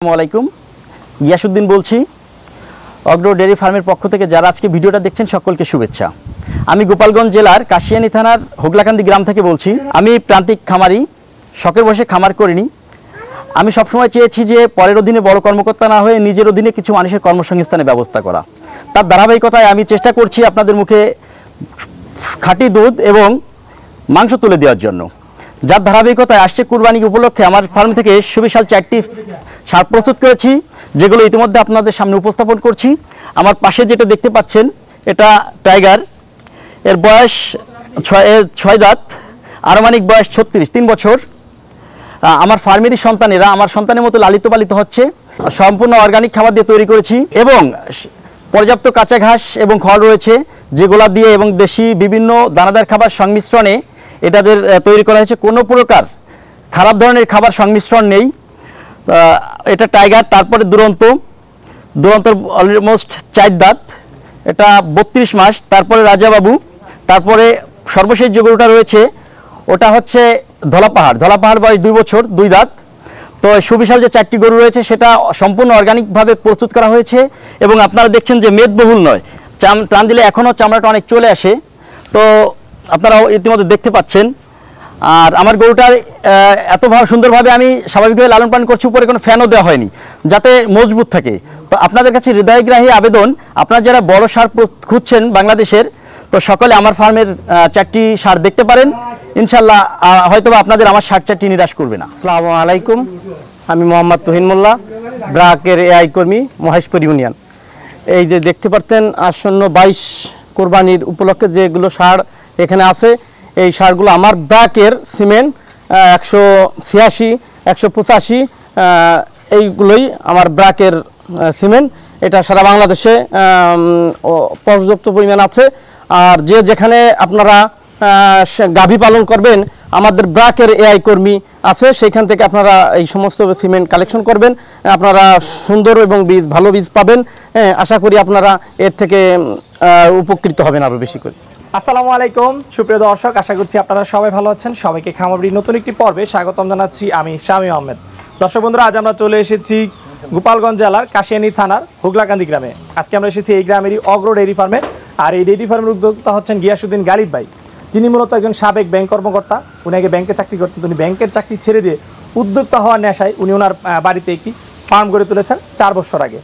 আসসালামু গিয়াসউদ্দিন বলছি অগ্র ডেয়ারি ফার্মের পক্ষ থেকে। যারা আজকে ভিডিওটা দেখছেন সকলকে শুভেচ্ছা। আমি গোপালগঞ্জ জেলার কাশিয়ানী থানার হোগলাকান্দি গ্রাম থেকে বলছি। আমি প্রান্তিক খামারি, শখের বসে খামার করিনি। আমি সবসময় চেয়েছি যে পরের অধীনে বড় কর্মকর্তা না হয়ে নিজের অধীনে কিছু মানুষের কর্মসংস্থানের ব্যবস্থা করা। তার ধারাবাহিকতায় আমি চেষ্টা করছি আপনাদের মুখে খাঁটি দুধ এবং মাংস তুলে দেওয়ার জন্য। যার ধারাবাহিকতায় আসছে কুরবানি উপলক্ষে আমার ফার্ম থেকে সুবিশাল 4টি সার প্রস্তুত করেছি, যেগুলো ইতিমধ্যে আপনাদের সামনে উপস্থাপন করছি। আমার পাশে যেটা দেখতে পাচ্ছেন এটা টাইগার, এর বয়স 6 দাঁত, আনুমানিক বয়স 36 বছর। আমার ফার্মেরই সন্তানেরা আমার সন্তানের মতো লালিত পালিত হচ্ছে। সম্পূর্ণ অর্গানিক খাবার দিয়ে তৈরি করেছি এবং পর্যাপ্ত কাঁচা ঘাস এবং খড় রয়েছে, যেগুলা দিয়ে এবং দেশি বিভিন্ন দানাদার খাবার সংমিশ্রণে এটাদের তৈরি করা হয়েছে। কোনো প্রকার খারাপ ধরনের খাবার সংমিশ্রণ নেই। এটা টাইগার, তারপরে দুরন্তর অলমোস্ট 4 দাঁত, এটা 32 মাস, তারপরে রাজাবাবু, তারপরে সর্বশেষ যে গরুটা রয়েছে ওটা হচ্ছে ধলাপাহাড় বয়স 2 বছর 2 দাঁত। তো সুবিশাল যে 4টি গরু রয়েছে সেটা সম্পূর্ণ অর্গানিকভাবে প্রস্তুত করা হয়েছে এবং আপনারা দেখছেন যে মেদবহুল নয়, টান দিলে এখনও চামড়াটা অনেক চলে আসে। তো আপনারাও ইতিমধ্যে দেখতে পাচ্ছেন। আর আমার গরুটার এত সুন্দরভাবে আমি স্বাভাবিকভাবে লালন পালন করছি, উপরে কোনো ফ্যানও দেওয়া হয়নি যাতে মজবুত থাকে। তো আপনাদের কাছে হৃদয়গ্রাহী আবেদন, আপনারা যারা বড় সার খুঁজছেন বাংলাদেশের, তো সকলে আমার ফার্মের 4টি সার দেখতে পারেন। ইনশাল্লাহ হয়তো আপনাদের আমার সার 4টি নিরাশ করবে না। আসসালামু আলাইকুম, আমি মোহাম্মদ তুহিন মোল্লা, ব্রাকের এআই কর্মী, মহেশপুর ইউনিয়ন। এই যে দেখতে পাচ্ছেন আসন্ন 22 কোরবানির উপলক্ষে যেগুলো সার এখানে আছে, এই সারগুলো আমার ব্রাকের সিমেন্ট 186, 185, এইগুলোই আমার ব্রাকের সিমেন্ট। এটা সারা বাংলাদেশে পর্যাপ্ত পরিমাণ আছে। আর যে যেখানে আপনারা গাভী পালন করবেন, আমাদের ব্রাকের এআই কর্মী আছে, সেইখান থেকে আপনারা এই সমস্ত সিমেন্ট কালেকশন করবেন। আপনারা সুন্দর এবং ভালো বীজ পাবেন। আশা করি আপনারা এর থেকে উপকৃত হবেন আরও বেশি করে। আসসালামু আলাইকুম সুপ্রিয় দর্শক, আশা করছি আপনারা সবাই ভালো আছেন। সবাইকে খামারবাড়ির নতুন একটি পর্বে স্বাগতম জানাচ্ছি। আমি শামীম আহমেদ। দর্শক বন্ধুরা, আজ আমরা চলে এসেছি গোপালগঞ্জ জেলার কাশিয়ানী থানার হোগলাকান্দি গ্রামে। আজকে আমরা এসেছি এই গ্রামেরই অগ্র ডেইরি ফার্মে। আর এই ডেইরি ফার্মের উদ্যোক্তা হচ্ছেন গিয়াসউদ্দিন গালিব ভাই, যিনি মূলত একজন সাবেক ব্যাংক কর্মকর্তা। উনি আগে ব্যাংকে চাকরি করতেন। উনি ব্যাংকের চাকরি ছেড়ে দিয়ে উদ্যোক্তা হওয়ার নেশায় উনি ওনার বাড়িতে একটি ফার্ম গড়ে তুলেছেন 4 বছর আগে।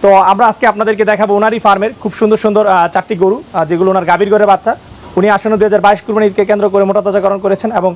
তো আমরা আজকে আপনাদেরকে দেখাবো ওনারই ফার্মের খুব সুন্দর সুন্দর 4টি গরু, যেগুলো ওনার গাভীর ঘরে বাচ্চা। উনি আসন্ন 2022 কুরবানিকে কেন্দ্র করে মোটাতাজাকরণ করেছেন এবং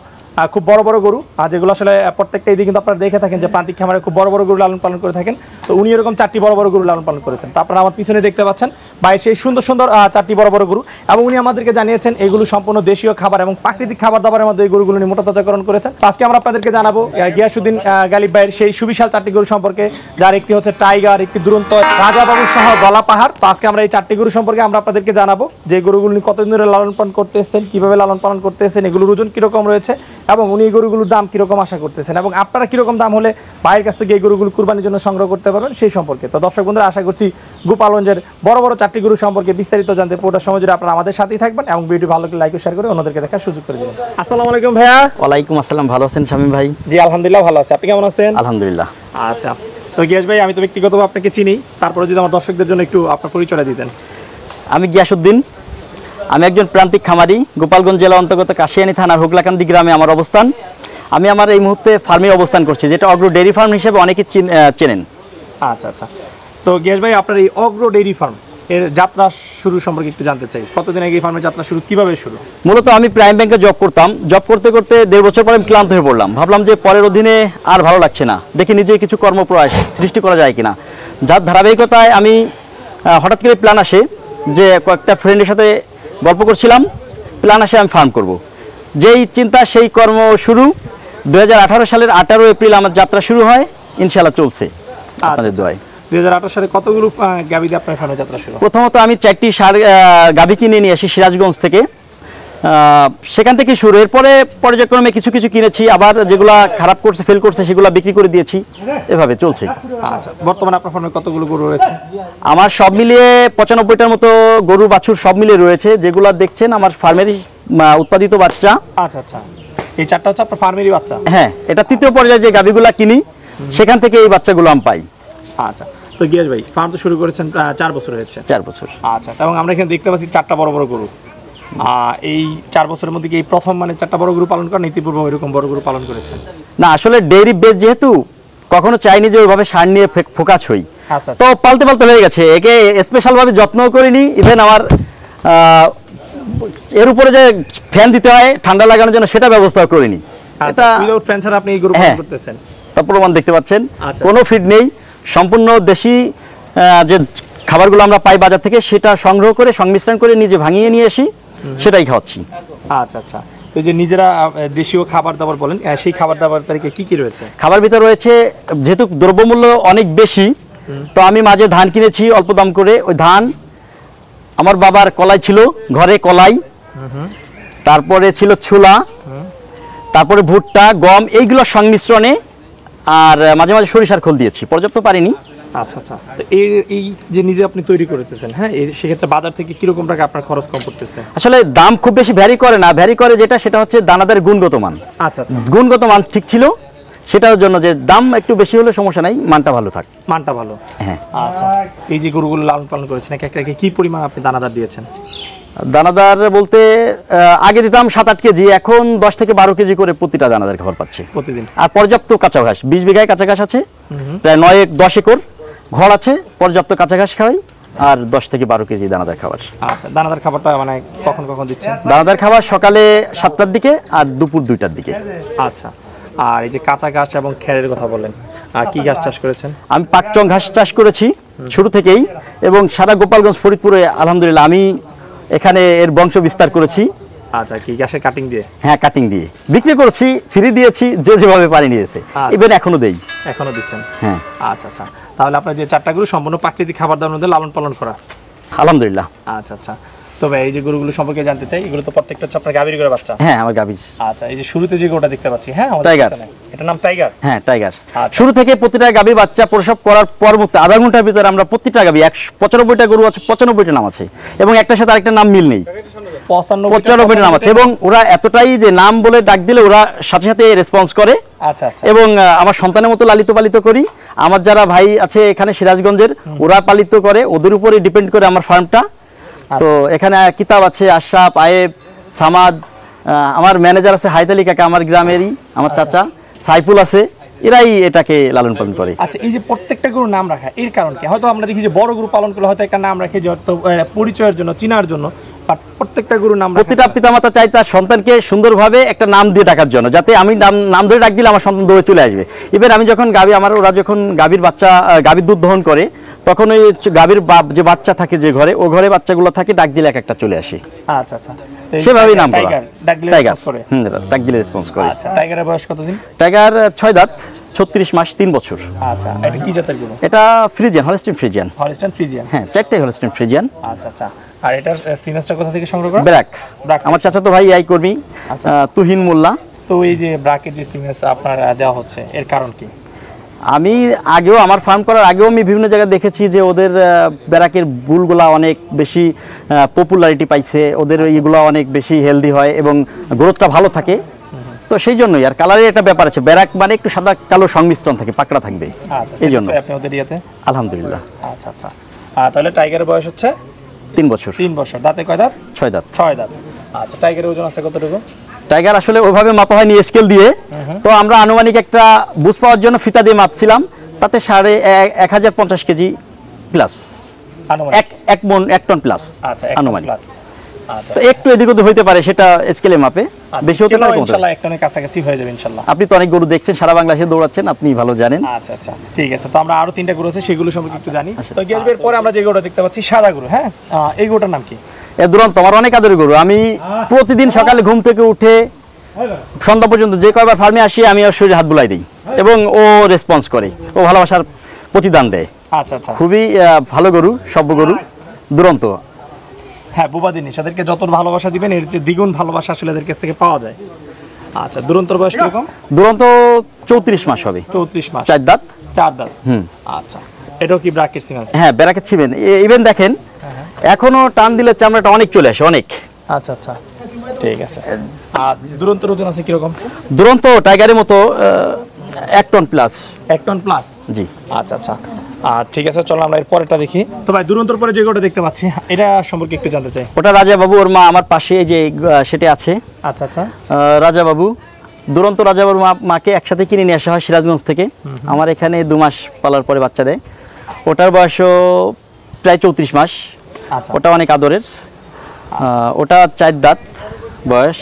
খুব বড় বড় গরু, যেগুলো আসলে প্রত্যেকটা ঈদে কিন্তু আপনারা দেখে থাকেন যে প্রান্তিক খামারে খুব বড় বড় গরু লালন পালন করে থাকেন। তো উনি এরকম 4টি বড় বড় গরু লালন পালন করেছেন। তো আপনারা আমার পিছনে দেখতে পাচ্ছেন ভাই সেই সুন্দর সুন্দর 4টি বড় বড় গরু, এবং উনি আমাদেরকে জানিয়েছেন এগুলো সম্পূর্ণ দেশীয় খাবার এবং প্রাকৃতিক খাবার দাবারের মধ্যে এই গরুগুলো নিয়ে মোটাতাজাকরণ করেছেন। তো আজকে আমরা আপনাদেরকে জানাবো গিয়াসউদ্দিন গালিব ভাইয়ের সেই সুবিশাল 4টি গরু সম্পর্কে, যার একটি হচ্ছে টাইগার, একটি দুরন্ত, রাজাবাবু সহ ধলাপাহাড়। তো আজকে আমরা এই 4টি গরু সম্পর্কে আমরা আপনাদেরকে জানাবো যে গরুগুলো কতদিন ধরে লালন পালন করতে এসেছেন, কিভাবে লালন পালন করতে এসেছেন, এগুলোর ওজন কিরকম রয়েছে এবং উনি এই গরুগুলোর দাম কিরকম আশা করতেছেন এবং আপনারা কিরকম দাম হলে ভাইয়ের কাছ থেকে এই গরুগুলো কুরবানির জন্য সংগ্রহ করতে পারবেন সেই সম্পর্কে। তো দর্শক বন্ধুরা, আশা করছি গোপালগঞ্জের বড় বড় 4টি গরু সম্পর্কে বিস্তারিত জানতে পুরোটা সময় জুড়ে আপনারা আমাদের সাথেই থাকবেন এবং ভিডিও ভালো লাগলে লাইক ও শেয়ার করে অন্যদেরকে দেখার সুযোগ করে দিবেন। আসসালামু আলাইকুম ভাইয়া। ওয়ালাইকুম আসসালাম। ভালো আছেন শামীম ভাই? জি আলহামদুলিল্লাহ ভালো আছি। আপনি কেমন আছেন? আলহামদুলিল্লাহ। আচ্ছা, তো গিয়াস ভাই, আমি তো ব্যক্তিগতভাবে আপনাকে চিনি, তারপরে যদি আমার দর্শকদের জন্য একটু আপনার পরিচয়টা দিতেন। আমি গিয়াসউদ্দিন, আমি একজন প্রান্তিক খামারি। গোপালগঞ্জ জেলা অন্তর্গত কাশিয়ানী থানার হোগলাকান্দি গ্রামে আমার অবস্থান। আমি আমার এই মুহূর্তে ফার্মে অবস্থান করছি, যেটা অগ্র ডেইরি ফার্ম হিসেবে অনেকে চেনেন। আচ্ছা আচ্ছা, তো গিয়াস ভাই, আপনার এই অগ্র ডেইরি ফার্ম এর যাত্রা শুরু সম্পর্কে একটু জানতে চাই। কতদিন আগে এই ফার্মের যাত্রা শুরু, কিভাবে শুরু? মূলত আমি প্রাইম ব্যাংকে জব করতাম। জব করতে করতে 1.5 বছর পরে আমি ক্লান্ত হয়ে পড়লাম। ভাবলাম যে পরের অধীনে আর ভালো লাগছে না, দেখি নিজে কিছু কর্মপ্রয়াস সৃষ্টি করা যায় কিনা। যার ধারাবাহিকতায় আমি হঠাৎ করে প্ল্যান আসে যে কয়েকটা ফ্রেন্ডের সাথে গল্প করছিলাম, প্ল্যান আসে আমি ফার্ম করব। যেই চিন্তা সেই কর্ম শুরু। 2018 সালের 18 এপ্রিল আমার যাত্রা শুরু হয়, ইনশাআল্লাহ চলছে আপনাদের দোয়ায়। 2018 সালে কতগুলো গাভী দিয়ে আপনার ফার্মে যাত্রা শুরু? প্রথমত আমি 4টি সার গাভী কিনে নিয়ে আসি সিরাজগঞ্জ থেকে, সেখান থেকে শুরু। এরপরে পর্যায়ক্রমে কিছু কিছু কিনেছি, আবার যেগুলো খারাপ করছে, ফেল করছে, সেগুলো বিক্রি করে দিয়েছি, এভাবে চলছে। আচ্ছা, বর্তমানে আপনার ফার্মে কতগুলো গরু রয়েছে? আমার সব মিলিয়ে 95টার মতো গরু বাছুর সব মিলিয়ে রয়েছে, যেগুলো দেখছেন আমার ফার্মেরই উৎপাদিত বাচ্চা। আচ্ছা আচ্ছা, এই 4টা হচ্ছে আপনার ফার্মেরই বাচ্চা? হ্যাঁ, এটা তৃতীয় পর্যায়ে যে গাভীগুলা কিনি সেখান থেকে এই বাচ্চাগুলো আমি পাই। আচ্ছা, তো গিয়াস ভাই ফার্ম তো শুরু করেছেন 4 বছর হয়েছে। 4 বছর। আচ্ছা, এবং আমরা এখানে দেখতে পাচ্ছি 4টা বড় বড় গরু। এই 4 বছরের মধ্যে কি এই প্রথম মানে 4টা বড় গরু পালন করেন, ইতিপূর্বে এরকম বড় গরু পালন করেছেন? না, আসলে ডেইরি বেস যেহেতু কখনো চাইনি যে ওইভাবে সার নিয়ে ফোকাস হই, আচ্ছা তো পালতে পালতে হয়ে গেছে। একে স্পেশাল ভাবে যত্নও করিনি। ইভেন আমার এর উপরে যে ফ্যান দিতে হয় ঠান্ডা লাগানোর জন্য সেটা ব্যবস্থা করিনি। এটা উইদাউট ফ্যান ছাড়া আপনি এই গরু পালন করতেছেন? তার প্রমাণ দেখতে পাচ্ছেন, আচ্ছা, কোনো ফিড নেই, সম্পূর্ণ দেশি যে খাবারগুলো আমরা পাই বাজার থেকে সেটা সংগ্রহ করে সংমিশ্রণ করে নিজে ভাঙিয়ে নিয়ে আসি, সেটাই খাওয়াচ্ছি। আচ্ছা আচ্ছা, এই যে নিজেরা দেশীয় খাবার দাবার বলেন, সেই খাবার দাবার তারিখে কি কি রয়েছে? খাবার ভিতরে রয়েছে, যেহেতু দ্রব্যমূল্য অনেক বেশি, তো আমি মাঝে ধান কিনেছি অল্প দাম করে। ওই ধান আমার বাবার কলাই ছিল, ঘরে কলাই, তারপরে ছিল ছোলা, তারপরে ভুট্টা, গম, এইগুলোর সংমিশ্রণে, আর মাঝে মাঝে সরিষার খোল দিয়েছি, পর্যাপ্ত পারিনি। আচ্ছা আচ্ছা, তো এই যে নিজে আপনি তৈরি করতেছেন, হ্যাঁ, সেক্ষেত্রে বাজার থেকে কিরকম টাকা আপনার খরচ কম পড়তেছে? আসলে দাম খুব বেশি ভ্যারি করে না, ভ্যারি করে সেটা হচ্ছে দানাদার গুণগত মান। আচ্ছা আচ্ছা, গুণগত মান ঠিক ছিল, সেটার জন্য যে দাম একটু বেশি হলে সমস্যা নাই, মানটা ভালো থাক। মানটা ভালো, হ্যাঁ। আচ্ছা, এই যে গরুগুলো লালন পালন করেছেন, একটা কি পরিমাণ আপনি দানাদার দিয়েছেন? দানাদার বলতে আগে দিতাম 7-8 কেজি, এখন 10 থেকে 12 কেজি করে প্রতিটা দানাদার খাবার পাচ্ছে প্রতিদিন। আর পর্যাপ্ত কাঁচা ঘাস, 20 বিঘায় কাঁচা ঘাস আছে, প্রায় 9-10 একর ঘর আছে, পর্যাপ্ত কাঁচা ঘাস খাওয়াই, আর 10 থেকে 12 কেজি দানাদার খাবার। আচ্ছা, দানাদার খাবারটা মানে কখন কখন দিচ্ছেন? দানাদার খাবার সকালে 7টার দিকে আর দুপুর 2টার দিকে। আচ্ছা, আর এই যে কাঁচা ঘাস এবং খেরের কথা বললেন, কি ঘাস চাষ করেছেন? আমি পাকচং ঘাস চাষ করেছি শুরু থেকেই, এবং সারা গোপালগঞ্জ ফরিদপুরে আলহামদুলিল্লাহ আমি এখানে এর বংশ বিস্তার করেছি। আচ্ছা, কি ঘাসের কাটিং দিয়ে? হ্যাঁ, কাটিং দিয়ে বিক্রি করেছি, ফ্রি দিয়েছি, যে যেভাবে পারি নিয়েছে, ইভেন এখনো দেই। এখনো দিচ্ছেন? হ্যাঁ। আচ্ছা আচ্ছা, তাহলে আপনার যে 4টা গরু সম্পূর্ণ প্রাকৃতিক খাবার দাবার মধ্যে লালন পালন করা? আলহামদুলিল্লাহ। আচ্ছা আচ্ছা, তবে এই যে গরুগুলো সম্পর্কে জানতে চাই, এগুলো তো প্রত্যেকটা হচ্ছে আপনার গাভীর করে বাচ্চা? হ্যাঁ, আমার গাভী। আচ্ছা, এই যে শুরুতে যে গরুটা দেখতে পাচ্ছি, হ্যাঁ, টাইগার, এটার নাম টাইগার? হ্যাঁ, টাইগার। আচ্ছা। শুরু থেকে প্রতিটা গাভী বাচ্চা প্রসব করার পরবর্তী আধা ঘন্টার ভিতরে আমরা প্রতিটা গাভী 95টা গরু আছে, 95টা নাম আছে, এবং একটার সাথে আরেকটা নাম মিল নেই, 95টা নাম আছে, এবং ওরা এতটাই যে নাম বলে ডাক দিলে ওরা সাথে সাথে রেসপন্স করে। আচ্ছা আচ্ছা, এবং আমার সন্তানের মতো লালিত পালিত করি। আমার যারা ভাই আছে এখানে সিরাজগঞ্জের, ওরা পালিত করে, ওদের উপরে ডিপেন্ড করে আমার ফার্মটা। তো এখানে কিতাব আছে, আশরাফ, আয়েব, সামাদ, আমার ম্যানেজার আছে হায়দালি কাকা, আমার গ্রামেরই, আমার চাচা সাইফুল আছে, এরাই এটাকে লালন পালন করে। আচ্ছা, এই যে প্রত্যেকটা গরুর নাম রাখা এর কারণ কি? হয়তো আমরা দেখি যে বড় গরু পালন করলে হয়তো একটা নাম রাখে যে পরিচয়ের জন্য, চিনার জন্য, বাট প্রত্যেকটা গরুর নাম প্রতিটা পিতামাতা চাই তার সন্তানকে সুন্দরভাবে একটা নাম দিয়ে ডাকার জন্য, যাতে আমি নাম ধরে ডাক দিলে আমার সন্তান দৌড়ে চলে আসবে। ইভেন আমি যখন ওরা যখন গাভীর দুধ দহন করে, তখন ওই গাভীর যে বাচ্চা থাকে যে ঘরে, ও ঘরে বাচ্চাগুলো থাকে, ডাক দিলে একটা চলে আসে। আচ্ছা আচ্ছা, সেভাবেই নাম টাইগার, ডাক দিলে রেসপন্স করে? ডাক দিলে রেসপন্স করে। আচ্ছা, টাইগারের বয়স কতদিন? টাইগার 6 দাঁত, 36 মাস, 3 বছর। আচ্ছা, এটা কি জাতের গরু? এটা Friesian, Holstein Friesian. Holstein Friesian, হ্যাঁ, 4টাই হলস্টাইন ফ্রিজিয়ান। আচ্ছা আচ্ছা, আর এটার সিমেন্সটা কোথা থেকে সংগ্রহ করা? ব্র্যাক। ব্র্যাক, আমার চাচাতো ভাই আই কর্মী, তুহিন মোল্লা। তো এই যে ব্র্যাকের যে সিমেন্স আপনার দেওয়া হচ্ছে, এর কারণ কি? আমি আগেও আমার ফার্ম করার আগেও আমি বিভিন্ন জায়গায় দেখেছি যে ওদের ব্যারাকের বুলগুলা অনেক বেশি পপুলারিটি পাইছে, ওদের এইগুলো অনেক বেশি হেলদি হয় এবং গ্রোথটা ভালো থাকে। তো সেই জন্যই, আর কালারের একটা ব্যাপার আছে, ব্যারাক মানে একটু সাদা কালো সংমিশ্রণ থাকে, পাকড়া থাকবে, এই জন্য। আপনি ওদের ইয়েতে? আলহামদুলিল্লাহ। আচ্ছা আচ্ছা, তাহলে টাইগারের বয়স হচ্ছে 3 বছর। 3 বছর, দাঁতে কয় দাঁত? 6 দাঁত। 6 দাঁত। আচ্ছা, টাইগারের ওজন আছে কতটুকু? টাইগার আসলে ওইভাবে মাপা হয়নি স্কেল দিয়ে, তো আমরা আনুমানিক একটা বুঝ পাওয়ার জন্য ফিতা দিয়ে মাপছিলাম, তাতে 1050 কেজি প্লাস, এক টন প্লাস। আচ্ছা, আনুমানিক। আচ্ছা, তো একটু এদিক ওদিক হইতে পারে, সেটা স্কেলে মাপে, বেশি হতে পারে, ইনশাআল্লাহ এক টনের কাছাকাছি হয়ে যাবে ইনশাআল্লাহ। আপনি তো অনেক গরু দেখছেন, সারা বাংলাদেশে দৌড়াচ্ছেন, আপনি ভালো জানেন। আচ্ছা আচ্ছা, ঠিক আছে। তো আমরা আরো 3টা গরু আছে, সেগুলো সম্পর্কে একটু জানি। তো গিয়াসবের পরে আমরা যে গরুটা দেখতে পাচ্ছি সাদা গরু, হ্যাঁ, এই গরুটার নাম কি? এ দুরন্ত, আমার অনেক আদরের গরু। আমি প্রতিদিন সকালে ঘুম থেকে উঠে সন্ধ্যা পর্যন্ত যে কয়বার ফার্মে আসি, আমি ওর শরীরে হাত বুলাই দিই, এবং ও রেসপন্স করে, ও ভালোবাসার প্রতিদান দেয়। আচ্ছা আচ্ছা, খুবই ভালো গরু, সভ্য গরু, দুরন্ত। হ্যাঁ, বোবা জিনিস, এদেরকে যত ভালোবাসা দিবেন এর যে দ্বিগুণ ভালোবাসা আসলে এদের কাছ থেকে পাওয়া যায়। আচ্ছা, দুরন্তর বয়স কিরকম? দুরন্ত 34 মাস হবে। 34 মাস, 4 দাঁত। 4 দাঁত। আচ্ছা, এটাও কি ব্র্যাকেট সিমেন্স? হ্যাঁ, ব্র্যাকেট ছিবেন। ইভেন দেখেন এখনো টান দিলে চামড়াটা অনেক চলে আসে, অনেক। আচ্ছা আচ্ছা, ঠিক আছে। আর দুরন্তর ওজন আছে কিরকম? দুরন্ত টাইগারের মতো 1 টন প্লাস। 1 ton plus. জি। আচ্ছা আচ্ছা, ঠিক আছে, চলো আমরা এর পরেরটা দেখি। তো ভাই দুরন্তর পরে যে গরুটা দেখতে পাচ্ছি এটা সম্পর্কে একটু জানতে চাই। ওটা রাজা বাবু, ওর মা আমার পাশে যে সেটা আছে। আচ্ছা আচ্ছা, রাজা বাবু, দুরন্ত রাজা বাবুর মাকে একসাথে কিনে নিয়ে আসা হয় সিরাজগঞ্জ থেকে। আমার এখানে 2 মাস পালার পরে বাচ্চা দেয়। ওটার বয়সও প্রায় 34 মাস। আচ্ছা, ওটা অনেক আদরের। ওটা 4 দাঁত বয়স,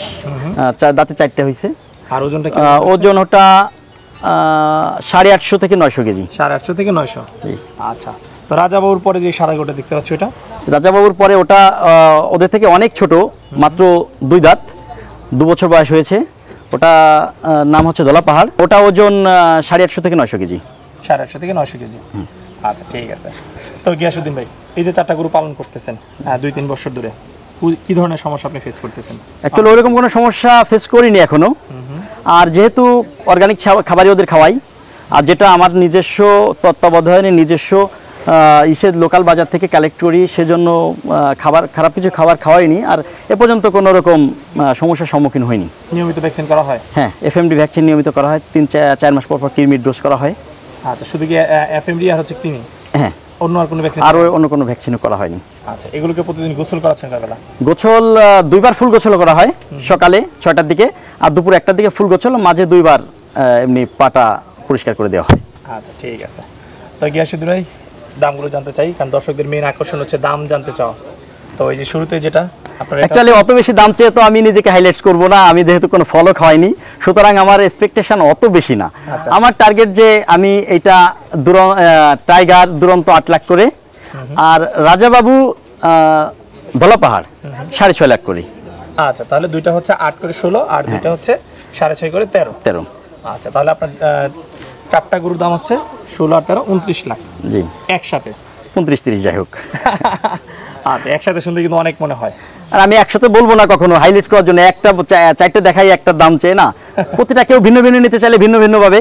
4 দাঁতে 4টে হয়েছে। আর ওজনটা ওজন ওটা 850 থেকে 900 কেজি। 850 থেকে 900। আচ্ছা, তো রাজা বাবুর পরে যে সাদা গরুটা দেখতে পাচ্ছি ওটা? রাজা বাবুর পরে ওটা ওদের থেকে অনেক ছোট, মাত্র 2 দাঁত, 2 বছর বয়স হয়েছে। ওটা নাম হচ্ছে ধলা পাহাড়। ওটা ওজন 850 থেকে 900 কেজি। 850 থেকে 900 কেজি। আচ্ছা, ঠিক আছে। তো গিয়াসউদ্দিন ভাই, এই যে 4টা গরু পালন করতেছেন 2-3 বছর ধরে, কি ধরনের সমস্যা আপনি ফেস করতেছেন? অ্যাকচুয়ালি ওরকম কোনো সমস্যা ফেস করিনি এখনো। আর যেহেতু অর্গানিক খাবারই ওদের খাওয়াই, আর যেটা আমার নিজস্ব তত্ত্বাবধানে নিজস্ব লোকাল বাজার থেকে কালেক্ট করি, সেজন্য খারাপ কিছু খাবার খাওয়াইনি। আর এ পর্যন্ত কোনো রকম সমস্যার সম্মুখীন হয়নি। নিয়মিত ভ্যাকসিন করা হয়? হ্যাঁ, এফএমডি ভ্যাকসিন নিয়মিত করা হয়। 3-4 মাস পর পর কৃমির ডোজ করা হয়। আচ্ছা, শুধু কি এফএমডি আর হচ্ছে কৃমি? হ্যাঁ, অন্য আর কোনো ভ্যাকসিন? আর অন্য কোনো ভ্যাকসিনও করা হয়নি। আচ্ছা, এগুলোকে প্রতিদিন গোসল করাচ্ছেন কয়বেলা? গোসল 2বার ফুল গোসল করা হয়, সকালে 6টার দিকে আর দুপুর 1টার দিকে ফুল গোসল, মাঝে 2বার এমনি পাটা পরিষ্কার করে দেওয়া হয়। আচ্ছা, ঠিক আছে। তো গিয়াসউদ্দিন ভাই, দামগুলো জানতে চাই, কারণ দর্শকদের মেইন আকর্ষণ হচ্ছে দাম জানতে চাও। তো এই যে শুরুতে যেটা আপনারা, অ্যাকচুয়ালি অত বেশি দাম চেয়ে তো আমি নিজেকে হাইলাইটস করব না, আমি যেহেতু কোনো ফলো খাওয়াইনি, সুতরাং আমার এক্সপেকটেশন অত বেশি না। আমার টার্গেট যে আমি এইটা টাইগার দুরন্ত 8 লাখ করে, আর রাজাবাবু ধলা পাহাড় 6.5 লাখ করে। আচ্ছা, তাহলে দুইটা হচ্ছে 8 করে 16 আর দুইটা হচ্ছে 6.5 করে 13। আচ্ছা, তাহলে আপনার 4টা গরুর দাম হচ্ছে 16 আর 13 29 লাখ। জি, একসাথে 29-30 যাই হোক। আচ্ছা, একসাথে শুনতে কিন্তু অনেক মনে হয়। আর আমি একসাথে বলবো না কখনো হাইলাইট করার জন্য, একটা 4টে দেখাই একটার দাম চেয়ে না। প্রতিটা কেউ ভিন্ন ভিন্ন নিতে চাইলে ভিন্ন ভিন্ন ভাবে,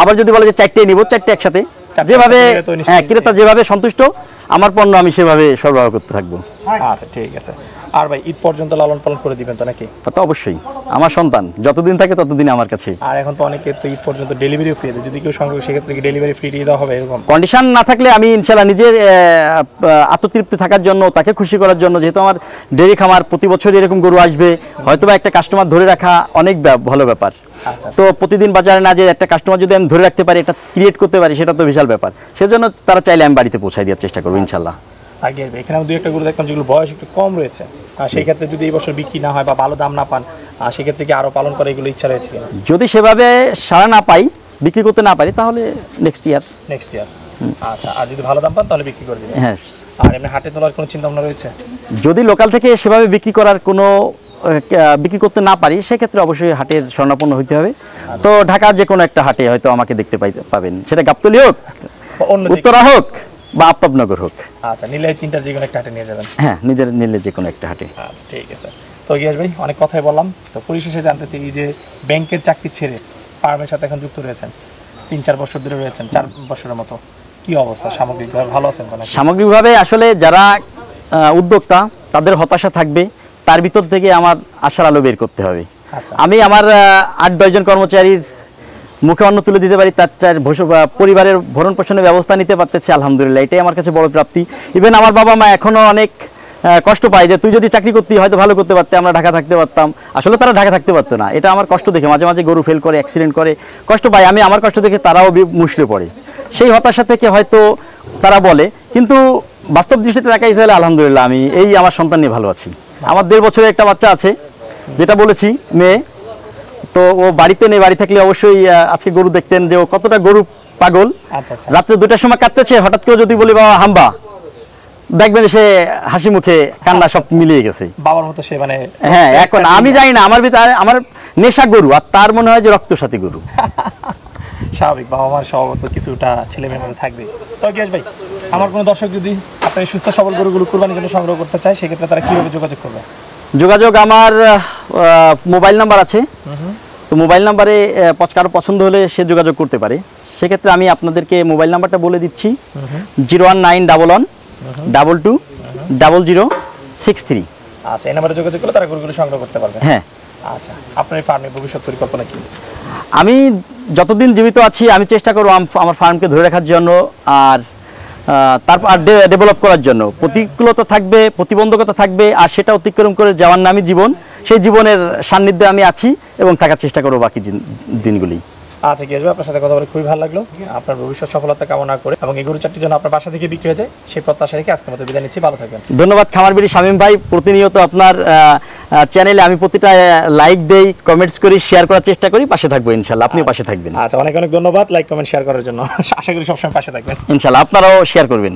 আবার যদি বলে যে 4টেই নিব, 4টে একসাথে, যেভাবে ক্রেতা যেভাবে সন্তুষ্ট, আমার পণ্য আমি সেভাবে সরবরাহ করতে থাকবো। আচ্ছা, ঠিক আছে। আর ভাই, ঈদ পর্যন্ত লালন পালন করে দিবেন তো নাকি? তা তো অবশ্যই, আমার সন্তান যতদিন থাকে ততদিন আমার কাছে। আর এখন তো অনেকে তো ঈদ পর্যন্ত ডেলিভারি ফ্রি দেয়, যদি কেউ সঙ্গে সেক্ষেত্রে কি ডেলিভারি ফ্রি দিয়ে দেওয়া হবে এরকম? কন্ডিশন না থাকলে আমি ইনশাল্লাহ নিজে আত্মতৃপ্তি থাকার জন্য, তাকে খুশি করার জন্য, যেহেতু আমার ডেইরি খামার, প্রতি বছর এরকম গরু আসবে, হয়তোবা একটা কাস্টমার ধরে রাখা অনেক ভালো ব্যাপার। তো প্রতিদিন বাজারে না যে একটা কাস্টমার যদি আমি ধরে রাখতে পারি, এটা ক্রিয়েট করতে পারি, সেটা তো বিশাল ব্যাপার। সেজন্য তারা চাইলে আমি বাড়িতে পৌঁছায় দেওয়ার চেষ্টা করবো ইনশাল্লাহ। আগে এখানে আমি 2-1টা গরু দেখলাম যেগুলো বয়স একটু কম রয়েছে, আর সেই ক্ষেত্রে যদি এই বছর বিক্রি না হয় বা ভালো দাম না পান, সেক্ষেত্রে কি আরো পালন করে এগুলো ইচ্ছা রয়েছে কিনা? যদি সেভাবে সাড়া না পাই, বিক্রি করতে না পারি, তাহলে নেক্সট ইয়ার। আচ্ছা, আর যদি ভালো দাম পান তাহলে বিক্রি করে দিবেন? হ্যাঁ। আর এমনি হাটে তোলার কোনো চিন্তা ভাবনা রয়েছে? যদি লোকাল থেকে সেভাবে বিক্রি করার কোনো বিক্রি করতে না পারি, সেক্ষেত্রে অবশ্যই হাটের স্বর্ণাপন্ন হইতে হবে। তো ঢাকার যে কোনো একটা হাটে হয়তো আমাকে দেখতে পাবেন, সেটা গাবতলী হোক, উত্তরা হোক বা আফতাবনগর হোক। আচ্ছা, নিলে 3টার যে কোনো একটা হাটে নিয়ে যাবেন? হ্যাঁ, নিজের নিলে যে কোনো একটা হাটে। আচ্ছা, ঠিক আছে। তো গিয়াস ভাই, অনেক কথাই বললাম, তো পরিশেষে জানতে চাই, এই যে ব্যাংকের চাকরি ছেড়ে ফার্মের সাথে এখন যুক্ত রয়েছেন, 3-4 বছর ধরে রয়েছেন, 4 বছরের মতো, কি অবস্থা সামগ্রিকভাবে? ভালো আছেন? সামগ্রিকভাবে আসলে যারা উদ্যোক্তা, তাদের হতাশা থাকবে, তার ভিতর থেকে আমার আশার আলো বের করতে হবে। আমি আমার 8-10 জন কর্মচারীর মুখে অন্ন তুলে দিতে পারি, তার পরিবারের ভরণ পোষণের ব্যবস্থা নিতে পারতেছি, আলহামদুলিল্লাহ, এটাই আমার কাছে বড় প্রাপ্তি। ইভেন আমার বাবা মা এখনো অনেক কষ্ট পায় যে তুই যদি চাকরি করতি হয়তো ভালো করতে পারতে, আমরা ঢাকা থাকতে পারতাম। আসলে তারা ঢাকা থাকতে পারতো না, এটা আমার কষ্ট দেখে, মাঝে মাঝে গরু ফেল করে, অ্যাক্সিডেন্ট করে, কষ্ট পায়। আমি আমার কষ্ট দেখে তারাও মুশড়ে পড়ে, সেই হতাশা থেকে হয়তো তারা বলে, কিন্তু বাস্তব দৃষ্টিতে তাকাই তাহলে আলহামদুলিল্লাহ আমি এই আমার সন্তান নিয়ে ভালো আছি। আমার 1.5 বছরের একটা বাচ্চা আছে, যেটা বলেছি মেয়ে, তো ও বাড়িতে নেই, বাড়ি থাকলে অবশ্যই আজকে গরু দেখতেন যে ও কতটা গরু পাগল। রাত্রে 2টার সময় কাঁদতেছে, হঠাৎ করে যদি বলি বাবা হাম্বা, দেখবেন সে হাসি মুখে কান্না সব মিলিয়ে গেছে, বাবার মতো সে, মানে হ্যাঁ। এখন আমি জানি না, আমার ভিতরে আমার নেশা গরু, আর তার মনে হয় যে রক্ত সাথী গরু। স্বাভাবিক, বাবা মার স্বভাবত কিছুটা ছেলে মেয়ের মধ্যে থাকবে। তো গিয়াস ভাই, আমার কোনো দর্শক যদি আপনার সুস্থ সবল গরুগুলো কুরবানির জন্য সংগ্রহ করতে চায়, সেক্ষেত্রে তারা কিভাবে যোগাযোগ করবে? যোগাযোগ, আমার মোবাইল নাম্বার আছে, তো মোবাইল নাম্বারে কারো পছন্দ হলে সে যোগাযোগ করতে পারে। সেক্ষেত্রে আমি আপনাদেরকে মোবাইল নাম্বারটা বলে দিচ্ছি, 01911 22 0063। আচ্ছা, এই নাম্বারে যোগাযোগ করলে তারা গরুগুলো সংগ্রহ করতে পারবে। হ্যাঁ, আচ্ছা, আপনার এই ফার্মের ভবিষ্যৎ পরিকল্পনা কি? আমি যতদিন জীবিত আছি আমি চেষ্টা করব আমার ফার্মকে ধরে রাখার জন্য, আর তারপর ডেভেলপ করার জন্য। প্রতিকূলতা থাকবে, প্রতিবন্ধকতা থাকবে, আর সেটা অতিক্রম করে যাওয়ার নামই জীবন। সেই জীবনের সান্নিধ্যে আমি আছি এবং থাকার চেষ্টা করব বাকি দিনগুলি। আচ্ছা গিয়াস ভাই, আপনার সাথে কথা বলে খুবই ভালো লাগলো। আপনার ভবিষ্যৎ সফলতা কামনা করে এবং এই গরু চারটি যেন আপনার বাসা থেকে বিক্রি হয়ে যায় সেই প্রত্যাশা রেখে আজকের মতো বিদায় নিচ্ছি। ভালো থাকবেন। ধন্যবাদ খামারবিড়ি শামীম ভাই। প্রতিনিয়ত আপনার চ্যানেলে আমি প্রতিটা লাইক দেই, কমেন্টস করি, শেয়ার করার চেষ্টা করি। পাশে থাকবো ইনশাল্লাহ, আপনিও পাশে থাকবেন। আচ্ছা, অনেক অনেক ধন্যবাদ লাইক কমেন্ট শেয়ার করার জন্য। আশা করি সবসময় পাশে থাকবেন ইনশাল্লাহ আপনারাও শেয়ার করবেন।